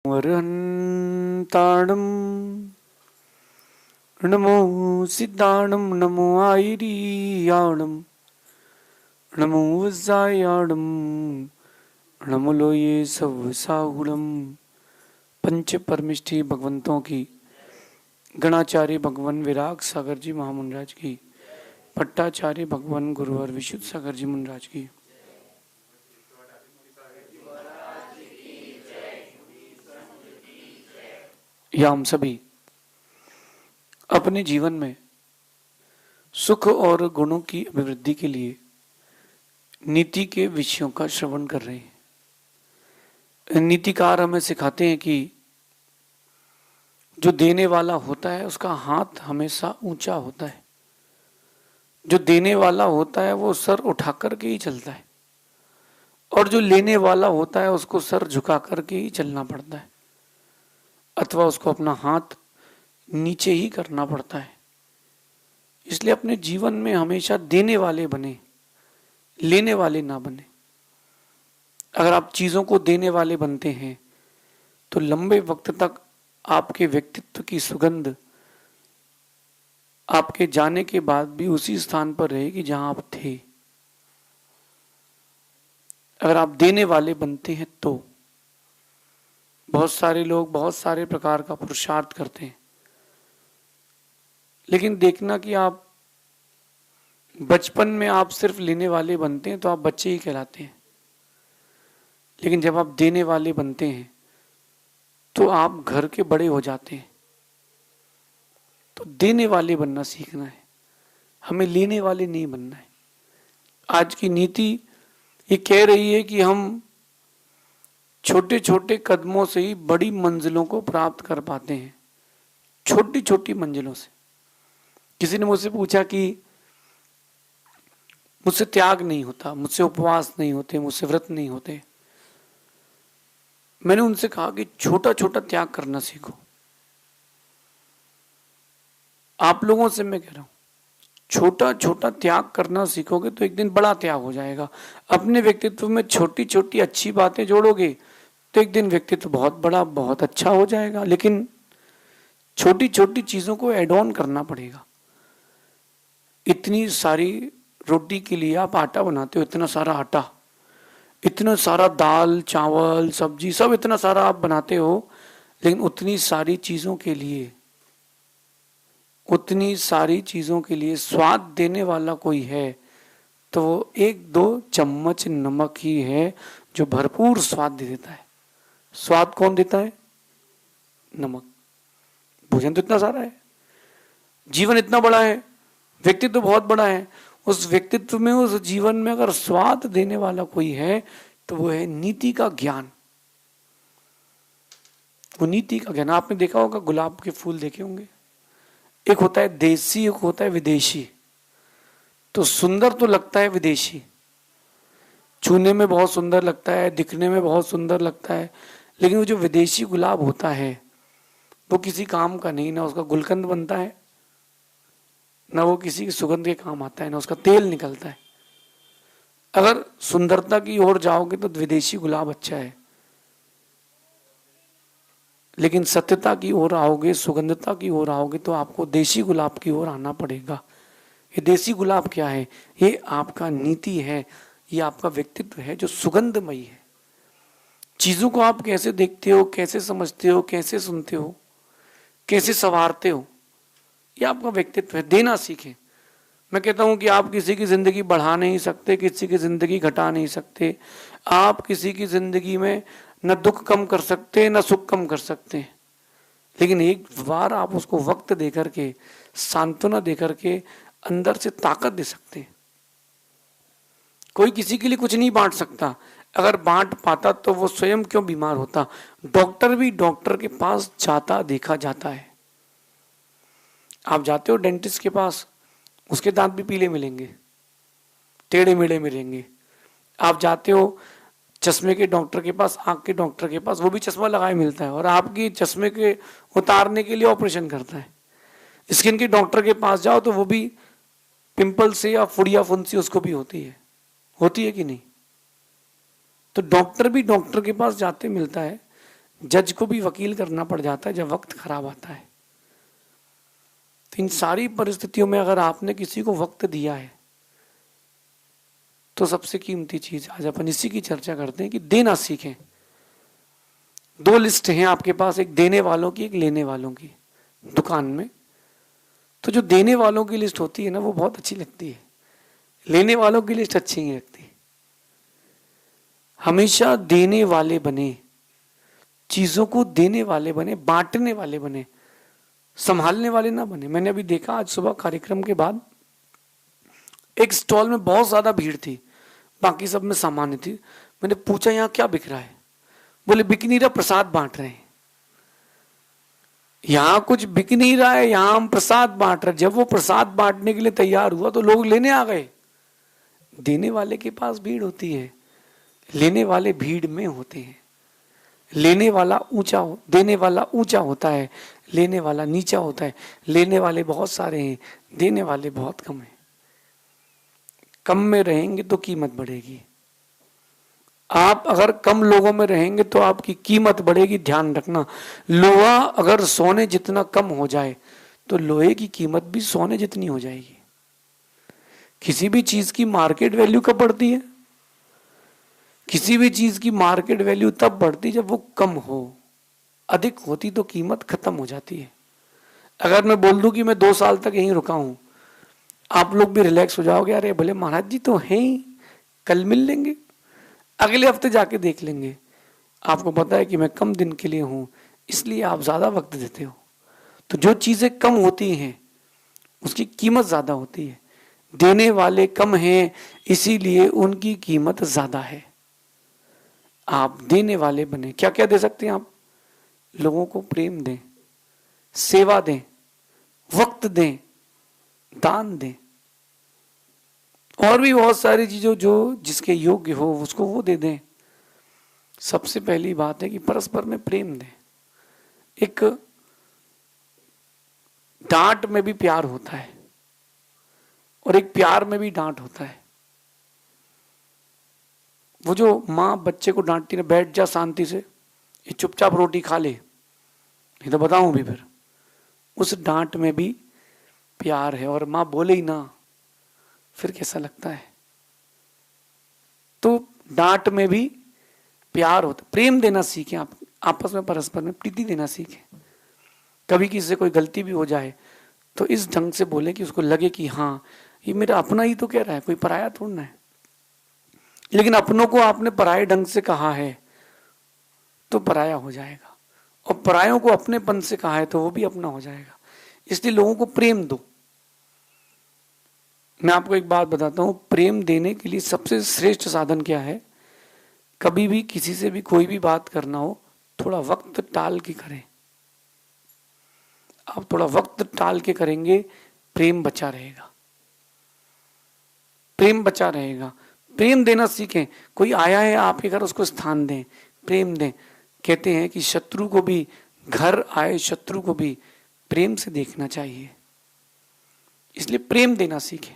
वरहन्ताणं नमो सिद्धाणं नमो आयरियाणं नमो वज्रायाणं नमो लोये सवसाहुणं। पंच परमिष्ठी भगवंतों की, गणाचार्य भगवान विराग सागर जी महामुंडराज की, पट्टाचार्य भगवान गुरुवर विशुद्ध सागर जी मुंडराज की। या हम सभी अपने जीवन में सुख और गुणों की अभिवृद्धि के लिए नीति के विषयों का श्रवण कर रहे हैं। नीतिकार हमें सिखाते हैं कि जो देने वाला होता है उसका हाथ हमेशा ऊंचा होता है। जो देने वाला होता है वो सर उठा करके ही चलता है, और जो लेने वाला होता है उसको सर झुका करके ही चलना पड़ता है, अथवा उसको अपना हाथ नीचे ही करना पड़ता है। इसलिए अपने जीवन में हमेशा देने वाले बने, लेने वाले ना बने। अगर आप चीजों को देने वाले बनते हैं तो लंबे वक्त तक आपके व्यक्तित्व की सुगंध आपके जाने के बाद भी उसी स्थान पर रहेगी जहां आप थे। अगर आप देने वाले बनते हैं तो बहुत सारे लोग बहुत सारे प्रकार का पुरुषार्थ करते हैं, लेकिन देखना कि आप बचपन में आप सिर्फ लेने वाले बनते हैं तो आप बच्चे ही कहलाते हैं, लेकिन जब आप देने वाले बनते हैं तो आप घर के बड़े हो जाते हैं। तो देने वाले बनना सीखना है, हमें लेने वाले नहीं बनना है। आज की नीति ये कह रही है कि हम छोटे छोटे कदमों से ही बड़ी मंजिलों को प्राप्त कर पाते हैं, छोटी छोटी मंजिलों से। किसी ने मुझसे पूछा कि मुझसे त्याग नहीं होता, मुझसे उपवास नहीं होते, मुझसे व्रत नहीं होते। मैंने उनसे कहा कि छोटा छोटा त्याग करना सीखो। आप लोगों से मैं कह रहा हूं, छोटा छोटा त्याग करना सीखोगे तो एक दिन बड़ा त्याग हो जाएगा। अपने व्यक्तित्व में छोटी छोटी अच्छी बातें जोड़ोगे तो एक दिन व्यक्तित्व बहुत बड़ा बहुत अच्छा हो जाएगा। लेकिन छोटी छोटी चीजों को एड ऑन करना पड़ेगा। इतनी सारी रोटी के लिए आप आटा बनाते हो, इतना सारा आटा, इतना सारा दाल चावल सब्जी सब इतना सारा आप बनाते हो, लेकिन उतनी सारी चीजों के लिए स्वाद देने वाला कोई है तो वो एक दो चम्मच नमक ही है जो भरपूर स्वाद दे देता है। स्वाद कौन देता है? नमक। भोजन तो इतना सारा है, जीवन इतना बड़ा है, व्यक्तित्व तो बहुत बड़ा है। उस व्यक्तित्व में, उस जीवन में अगर स्वाद देने वाला कोई है तो वो है नीति का ज्ञान। वो नीति का ज्ञान। आपने देखा होगा, गुलाब के फूल देखे होंगे, एक होता है देसी, एक होता है विदेशी। तो सुंदर तो लगता है विदेशी, छूने में बहुत सुंदर लगता है, दिखने में बहुत सुंदर लगता है, लेकिन वो जो विदेशी गुलाब होता है वो किसी काम का नहीं। ना उसका गुलकंद बनता है, ना वो किसी की सुगंध के काम आता है, ना उसका तेल निकलता है। अगर सुंदरता की ओर जाओगे तो विदेशी गुलाब अच्छा है, लेकिन सत्यता की ओर आओगे, सुगंधता की ओर आओगे तो आपको देसी गुलाब की ओर आना पड़ेगा। ये देसी गुलाब क्या है? ये आपका नीति है, ये आपका व्यक्तित्व है जो सुगंधमयी है। चीजों को आप कैसे देखते हो, कैसे समझते हो, कैसे सुनते हो, कैसे संवारते हो, ये आपका व्यक्तित्व है। देना सीखें। मैं कहता हूं कि आप किसी की जिंदगी बढ़ा नहीं सकते, किसी की जिंदगी घटा नहीं सकते। आप किसी की जिंदगी में न दुख कम कर सकते न सुख कम कर सकते, लेकिन एक बार आप उसको वक्त दे करके, सांत्वना दे करके अंदर से ताकत दे सकते। कोई किसी के लिए कुछ नहीं बांट सकता। अगर बांट पाता तो वो स्वयं क्यों बीमार होता? डॉक्टर भी डॉक्टर के पास जाता देखा जाता है। आप जाते हो डेंटिस्ट के पास, उसके दांत भी पीले मिलेंगे, टेढ़े मेढ़े मिलेंगे। आप जाते हो चश्मे के डॉक्टर के पास, आंख के डॉक्टर के पास, वो भी चश्मा लगाए मिलता है और आपकी चश्मे के उतारने के लिए ऑपरेशन करता है। स्किन के डॉक्टर के पास जाओ तो वो भी पिंपल से या फुड़िया फुंसी उसको भी होती है कि नहीं? तो डॉक्टर भी डॉक्टर के पास जाते मिलता है जज को भी वकील करना पड़ जाता है जब वक्त खराब आता है। तो इन सारी परिस्थितियों में अगर आपने किसी को वक्त दिया है तो सबसे कीमती चीज आज अपन इसी की चर्चा करते हैं कि देना सीखें। 2 लिस्ट हैं आपके पास, एक देने वालों की, एक लेने वालों की दुकान में। तो जो देने वालों की लिस्ट होती है ना वो बहुत अच्छी लगती है, लेने वालों की लिस्ट अच्छी नहीं लगती। हमेशा देने वाले बने, चीजों को देने वाले बने, बांटने वाले बने, संभालने वाले ना बने। मैंने अभी देखा आज सुबह कार्यक्रम के बाद एक स्टॉल में बहुत ज्यादा भीड़ थी, बाकी सब में सामान्य थी। मैंने पूछा यहाँ क्या बिक रहा है? बोले बिक नहीं रहा, प्रसाद बांट रहे हैं। यहां कुछ बिक नहीं रहा है, यहां हम प्रसाद बांट रहे। जब वो प्रसाद बांटने के लिए तैयार हुआ तो लोग लेने आ गए। देने वाले के पास भीड़ होती है, लेने वाले भीड़ में होते हैं। लेने वाला ऊंचा, देने वाला ऊंचा होता है, लेने वाला नीचा होता है। लेने वाले बहुत सारे हैं, देने वाले बहुत कम हैं। कम में रहेंगे तो कीमत बढ़ेगी। आप अगर कम लोगों में रहेंगे तो आपकी कीमत बढ़ेगी। ध्यान रखना, लोहा अगर सोने जितना कम हो जाए तो लोहे की कीमत भी सोने जितनी हो जाएगी। किसी भी चीज की मार्केट वैल्यू कब बढ़ती है? किसी भी चीज की मार्केट वैल्यू तब बढ़ती जब वो कम हो। अधिक होती तो कीमत खत्म हो जाती है। अगर मैं बोल दूं कि मैं 2 साल तक यहीं रुका हूं, आप लोग भी रिलैक्स हो जाओगे, अरे भले महाराज जी तो हैं ही, कल मिल लेंगे, अगले हफ्ते जाके देख लेंगे। आपको पता है कि मैं कम दिन के लिए हूं, इसलिए आप ज्यादा वक्त देते हो। तो जो चीजें कम होती हैं उसकी कीमत ज्यादा होती है। देने वाले कम हैं, इसीलिए उनकी कीमत ज्यादा है। आप देने वाले बने। क्या क्या दे सकते हैं आप? लोगों को प्रेम दें, सेवा दें, वक्त दें, दान दें, और भी बहुत सारी चीजों जो जिसके योग्य हो उसको वो दे दें। सबसे पहली बात है कि परस्पर में प्रेम दें। एक डांट में भी प्यार होता है और एक प्यार में भी डांट होता है। वो जो माँ बच्चे को डांटती है, बैठ जा शांति से, ये चुपचाप रोटी खा ले, नहीं तो बताऊं भी फिर, उस डांट में भी प्यार है। और माँ बोले ही ना फिर कैसा लगता है? तो डांट में भी प्यार होता। प्रेम देना सीखें, आप आपस में परस्पर में प्रीति देना सीखें। कभी किसी से कोई गलती भी हो जाए तो इस ढंग से बोले कि उसको लगे कि हाँ ये मेरा अपना ही तो कह रहा है, कोई पराया थोड़ा ना है। लेकिन अपनों को आपने पराये ढंग से कहा है तो पराया हो जाएगा, और परायों को अपनेपन से कहा है तो वो भी अपना हो जाएगा। इसलिए लोगों को प्रेम दो। मैं आपको एक बात बताता हूं, प्रेम देने के लिए सबसे श्रेष्ठ साधन क्या है? कभी भी किसी से भी कोई भी बात करना हो, थोड़ा वक्त टाल के करें। आप थोड़ा वक्त टाल के करेंगे, प्रेम बचा रहेगा, प्रेम बचा रहेगा। प्रेम देना सीखें। कोई आया है आपके घर, उसको स्थान दें, प्रेम दें। कहते हैं कि शत्रु को भी, घर आए शत्रु को भी प्रेम से देखना चाहिए। इसलिए प्रेम देना सीखें।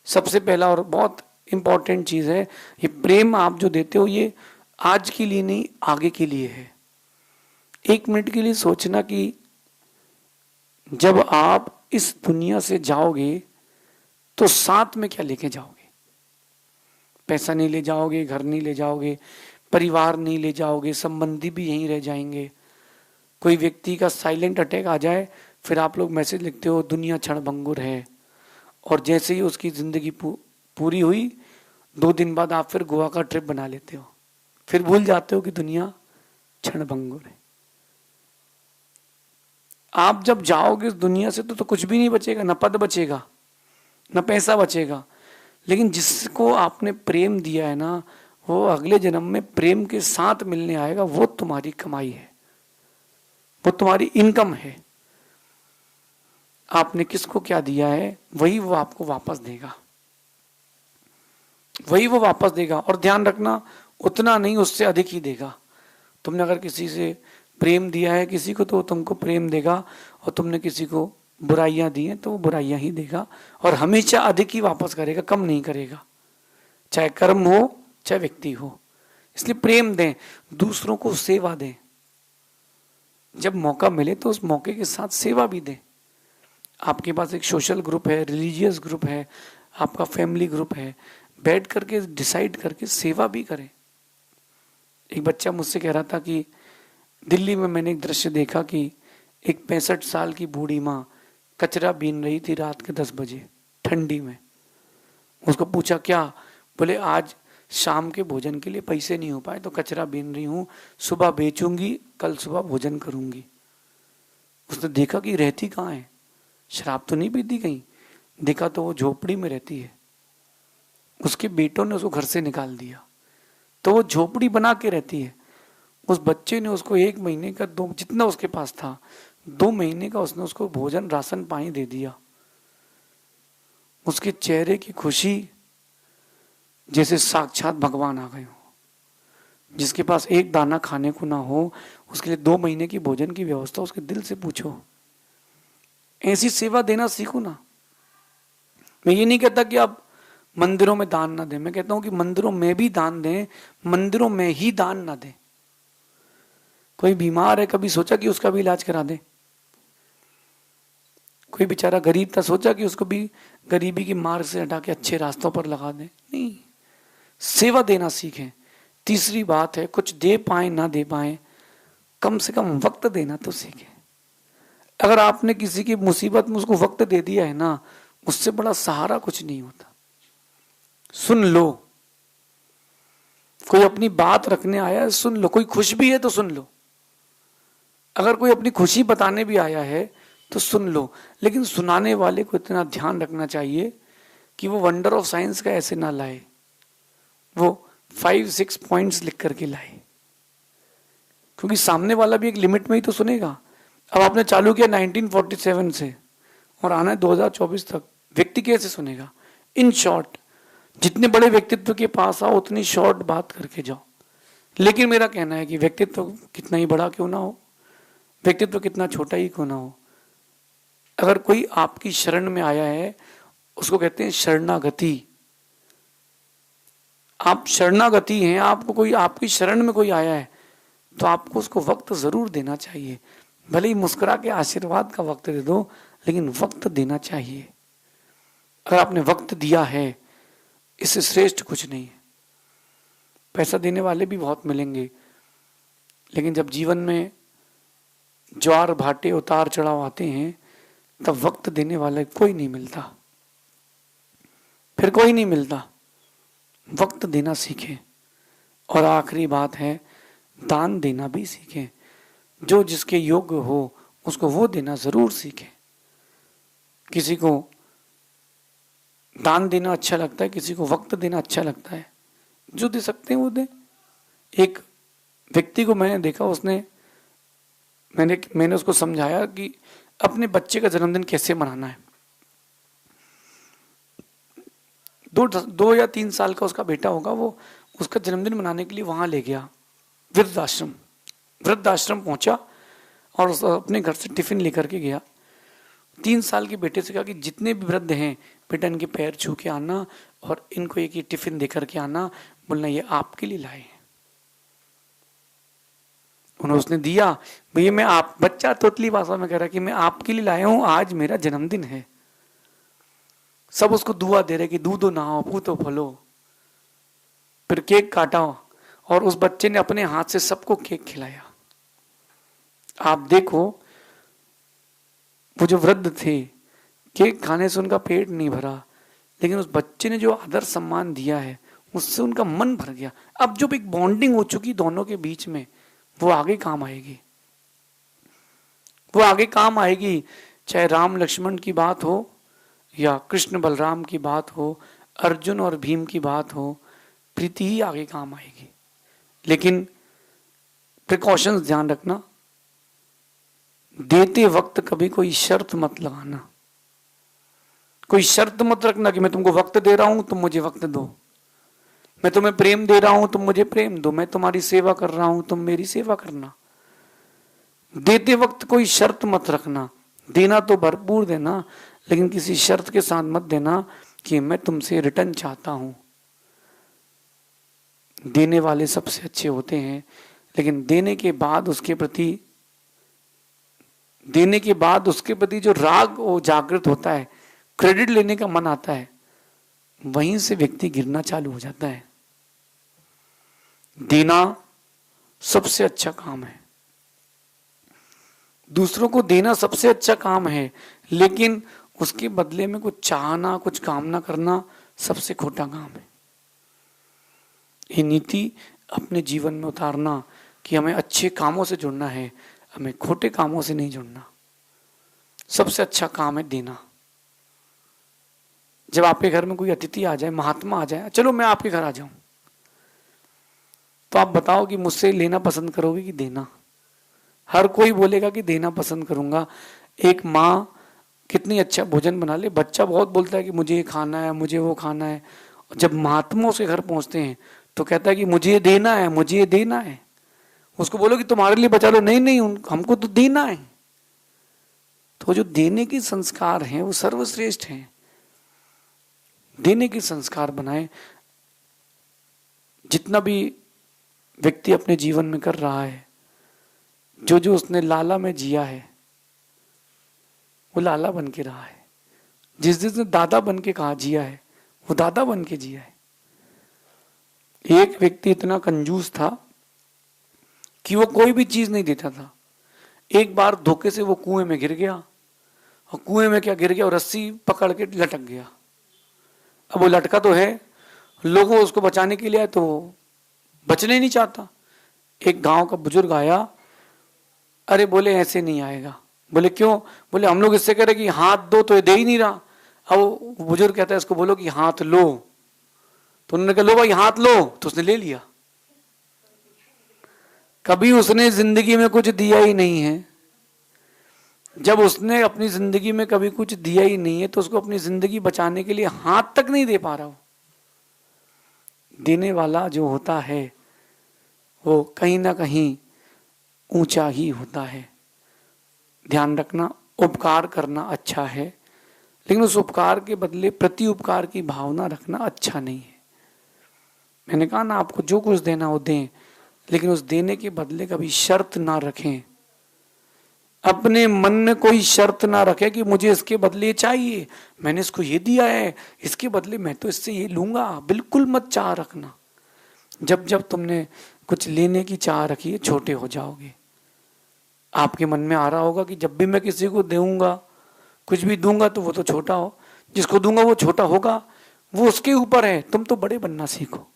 सबसे पहला और बहुत इंपॉर्टेंट चीज है, ये प्रेम आप जो देते हो ये आज के लिए नहीं, आगे के लिए है। 1 मिनट के लिए सोचना कि जब आप इस दुनिया से जाओगे तो साथ में क्या लेके जाओगे? पैसा नहीं ले जाओगे, घर नहीं ले जाओगे, परिवार नहीं ले जाओगे, संबंधी भी यहीं रह जाएंगे। कोई व्यक्ति का साइलेंट अटैक आ जाए, फिर आप लोग मैसेज लिखते हो दुनिया क्षणभंगुर है, और जैसे ही उसकी जिंदगी पूरी हुई 2 दिन बाद आप फिर गोवा का ट्रिप बना लेते हो, फिर भूल जाते हो कि दुनिया क्षणभंगुर है। आप जब जाओगे इस दुनिया से तो कुछ भी नहीं बचेगा, न पद बचेगा, न पैसा बचेगा। लेकिन जिसको आपने प्रेम दिया है ना, वो अगले जन्म में प्रेम के साथ मिलने आएगा। वो तुम्हारी कमाई है, वो तुम्हारी इनकम है। आपने किसको क्या दिया है वही वो आपको वापस देगा, वही वो वापस देगा। और ध्यान रखना, उतना नहीं, उससे अधिक ही देगा। तुमने अगर किसी से प्रेम दिया है किसी को, तो तुमको प्रेम देगा, और तुमने किसी को बुराइयां दी हैं तो वो बुराइयां ही देगा, और हमेशा अधिक ही वापस करेगा, कम नहीं करेगा, चाहे कर्म हो चाहे व्यक्ति हो। इसलिए प्रेम दें, दूसरों को सेवा दें। जब मौका मिले तो उस मौके के साथ सेवा भी दें। आपके पास एक सोशल ग्रुप है, रिलीजियस ग्रुप है, आपका फैमिली ग्रुप है, बैठ करके डिसाइड करके सेवा भी करें। एक बच्चा मुझसे कह रहा था कि दिल्ली में मैंने एक दृश्य देखा कि एक 65 साल की बूढ़ी माँ कचरा बीन रही थी रात के 10 बजे ठंडी में। उसको पूछा क्या? बोले आज शाम के भोजन के लिए पैसे नहीं हो पाए तो कचरा बीन रही हूँ, सुबह बेचूंगी, कल सुबह भोजन करूंगी। उसने देखा कि रहती कहाँ है, शराब तो नहीं पीती कहीं, देखा तो वो झोपड़ी में रहती है। उसके बेटों ने उसको घर से निकाल दिया तो वो झोपड़ी बना के रहती है। उस बच्चे ने उसको 1 महीने का जितना उसके पास था 2 महीने का उसने उसको भोजन राशन पानी दे दिया। उसके चेहरे की खुशी जैसे साक्षात भगवान आ गए हो। जिसके पास एक दाना खाने को ना हो उसके लिए 2 महीने की भोजन की व्यवस्था उसके दिल से पूछो। ऐसी सेवा देना सीखो ना। मैं ये नहीं कहता कि आप मंदिरों में दान ना दें, मैं कहता हूं कि मंदिरों में भी दान दें, मंदिरों में ही दान ना दें। कोई बीमार है, कभी सोचा कि उसका भी इलाज करा दें? कोई बेचारा गरीब था, सोचा कि उसको भी गरीबी की मार्ग से हटा के अच्छे रास्तों पर लगा दें? नहीं, सेवा देना सीखें। तीसरी बात है, कुछ दे पाए ना दे पाए, कम से कम वक्त देना तो सीखें। अगर आपने किसी की मुसीबत में उसको वक्त दे दिया है ना, उससे बड़ा सहारा कुछ नहीं होता। सुन लो, कोई अपनी बात रखने आया है सुन लो, कोई खुश भी है तो सुन लो, अगर कोई अपनी खुशी बताने भी आया है तो सुन लो। लेकिन सुनाने वाले को इतना ध्यान रखना चाहिए कि वो वंडर ऑफ साइंस का ऐसे ना लाए, वो 5-6 पॉइंट्स लिख करके लाए, क्योंकि सामने वाला भी एक लिमिट में ही तो सुनेगा। अब आपने चालू किया 1947 से और आना है 2024 तक, व्यक्ति कैसे सुनेगा? इन शॉर्ट, जितने बड़े व्यक्तित्व के पास आओ उतनी शॉर्ट बात करके जाओ। लेकिन मेरा कहना है कि व्यक्तित्व कितना ही बड़ा क्यों ना हो, व्यक्तित्व कितना छोटा ही क्यों ना हो, अगर कोई आपकी शरण में आया है, उसको कहते हैं शरणागति। आप शरणागति हैं, आपको कोई आपकी शरण में कोई आया है तो आपको उसको वक्त जरूर देना चाहिए। भले ही मुस्कुरा के आशीर्वाद का वक्त दे दो, लेकिन वक्त देना चाहिए। अगर आपने वक्त दिया है, इससे श्रेष्ठ कुछ नहीं है। पैसा देने वाले भी बहुत मिलेंगे, लेकिन जब जीवन में ज्वार भाटे उतार चढ़ाव आते हैं तब वक्त देने वाला कोई नहीं मिलता, फिर कोई नहीं मिलता। वक्त देना सीखें। और आखिरी बात है, दान देना भी सीखें। जो जिसके योग्य हो उसको वो देना जरूर सीखें। किसी को दान देना अच्छा लगता है, किसी को वक्त देना अच्छा लगता है, जो दे सकते हैं वो दे। एक व्यक्ति को मैंने देखा, मैंने उसको समझाया कि अपने बच्चे का जन्मदिन कैसे मनाना है। 2 या 3 साल का उसका बेटा होगा, वो उसका जन्मदिन मनाने के लिए वहां ले गया वृद्धाश्रम पहुंचा और अपने घर से टिफिन लेकर के गया। 3 साल के बेटे से कहा कि जितने भी वृद्ध हैं बेटा, इनके पैर छू के आना और इनको एक ही टिफिन देकर के आना, बोलना ये आपके लिए लाए हैं। उसने दिया, भैया मैं आप, बच्चा तोतली भाषा में कह रहा कि मैं आपके लिए लाया हूं, आज मेरा जन्मदिन है। सब उसको दुआ दे रहे कि दूधो नहाओ, पूतो फलो। फिर केक काटा और उस बच्चे ने अपने हाथ से सबको केक खिलाया। आप देखो, वो जो वृद्ध थे, केक खाने से उनका पेट नहीं भरा, लेकिन उस बच्चे ने जो आदर सम्मान दिया है उससे उनका मन भर गया। अब जो एक बॉन्डिंग हो चुकी दोनों के बीच में, वो आगे काम आएगी, वो आगे काम आएगी। चाहे राम लक्ष्मण की बात हो या कृष्ण बलराम की बात हो, अर्जुन और भीम की बात हो, प्रीति ही आगे काम आएगी। लेकिन प्रिकॉशंस ध्यान रखना, देते वक्त कभी कोई शर्त मत लगाना। कोई शर्त मत रखना कि मैं तुमको वक्त दे रहा हूं तुम मुझे वक्त दो, मैं तुम्हें प्रेम दे रहा हूं तुम मुझे प्रेम दो, मैं तुम्हारी सेवा कर रहा हूं तुम मेरी सेवा करना। देते वक्त कोई शर्त मत रखना। देना तो भरपूर देना, लेकिन किसी शर्त के साथ मत देना कि मैं तुमसे रिटर्न चाहता हूं। देने वाले सबसे अच्छे होते हैं, लेकिन देने के बाद उसके प्रति देने के बाद उसके प्रति जो राग वो जागृत होता है, क्रेडिट लेने का मन आता है, वहीं से व्यक्ति गिरना चालू हो जाता है। देना सबसे अच्छा काम है, दूसरों को देना सबसे अच्छा काम है, लेकिन उसके बदले में कुछ चाहना, कुछ कामना करना सबसे खोटा काम है। ये नीति अपने जीवन में उतारना कि हमें अच्छे कामों से जुड़ना है, हमें खोटे कामों से नहीं जुड़ना। सबसे अच्छा काम है देना। जब आपके घर में कोई अतिथि आ जाए, महात्मा आ जाए, चलो मैं आपके घर आ जाऊं, तो आप बताओ कि मुझसे लेना पसंद करोगे कि देना? हर कोई बोलेगा कि देना पसंद करूंगा। एक माँ कितनी अच्छा भोजन बना ले, बच्चा बहुत बोलता है कि मुझे ये खाना है, मुझे वो खाना है। जब महात्मा उसके घर पहुंचते हैं तो कहता है कि मुझे ये देना है, मुझे ये देना है। उसको बोलो कि तुम्हारे लिए बचा लो, नहीं नहीं हमको तो देना है। तो जो देने के संस्कार हैं वो सर्वश्रेष्ठ हैं। देने के संस्कार बनाए। जितना भी व्यक्ति अपने जीवन में कर रहा है, जो जो उसने लाला में जिया है वो लाला बन के रहा है। जिस जिसने दादा बन के कहा जिया है वो दादा बन के जिया है। एक व्यक्ति इतना कंजूस था कि वो कोई भी चीज नहीं देता था। एक बार धोखे से वो कुएं में गिर गया, और कुएं में क्या गिर गया, और रस्सी पकड़ के लटक गया। अब वो लटका तो है, लोगों उसको बचाने के लिए आए तो बचने नहीं चाहता। एक गांव का बुजुर्ग आया, अरे बोले ऐसे नहीं आएगा। बोले क्यों? बोले हम लोग इससे कह रहे कि हाथ दो तो ये दे ही नहीं रहा। अब वो बुजुर्ग कहता है इसको बोलो कि हाथ लो। तो उन्होंने कहा लो भाई हाथ लो, तो उसने ले लिया। कभी उसने जिंदगी में कुछ दिया ही नहीं है। जब उसने अपनी जिंदगी में कभी कुछ दिया ही नहीं है तो उसको अपनी जिंदगी बचाने के लिए हाथ तक नहीं दे पा रहा हो। देने वाला जो होता है वो कहीं ना कहीं ऊंचा ही होता है। ध्यान रखना, उपकार करना अच्छा है, लेकिन उस उपकार के बदले प्रति उपकार की भावना रखना अच्छा नहीं है। मैंने कहा ना, आपको जो कुछ देना हो दें, लेकिन उस देने के बदले कभी शर्त ना रखें। अपने मन में कोई शर्त ना रखे कि मुझे इसके बदले चाहिए, मैंने इसको ये दिया है, इसके बदले मैं तो इससे ये लूंगा। बिल्कुल मत चाह रखना। जब जब तुमने कुछ लेने की चाह रखी है, छोटे हो जाओगे। आपके मन में आ रहा होगा कि जब भी मैं किसी को दूंगा, कुछ भी दूंगा, तो वो तो छोटा हो, जिसको दूंगा वो छोटा होगा, वो उसके ऊपर है। तुम तो बड़े बनना सीखो।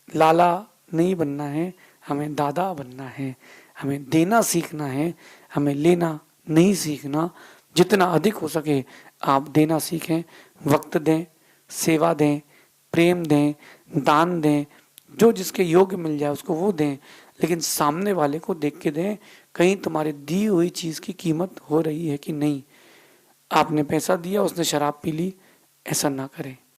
लाला नहीं बनना है, हमें दादा बनना है। हमें देना सीखना है, हमें लेना नहीं सीखना। जितना अधिक हो सके आप देना सीखें। वक्त दें, सेवा दें, प्रेम दें, दान दें, जो जिसके योग्य मिल जाए उसको वो दें, लेकिन सामने वाले को देख के दें कहीं तुम्हारी दी हुई चीज की कीमत हो रही है कि नहीं। आपने पैसा दिया, उसने शराब पी ली, ऐसा ना करें।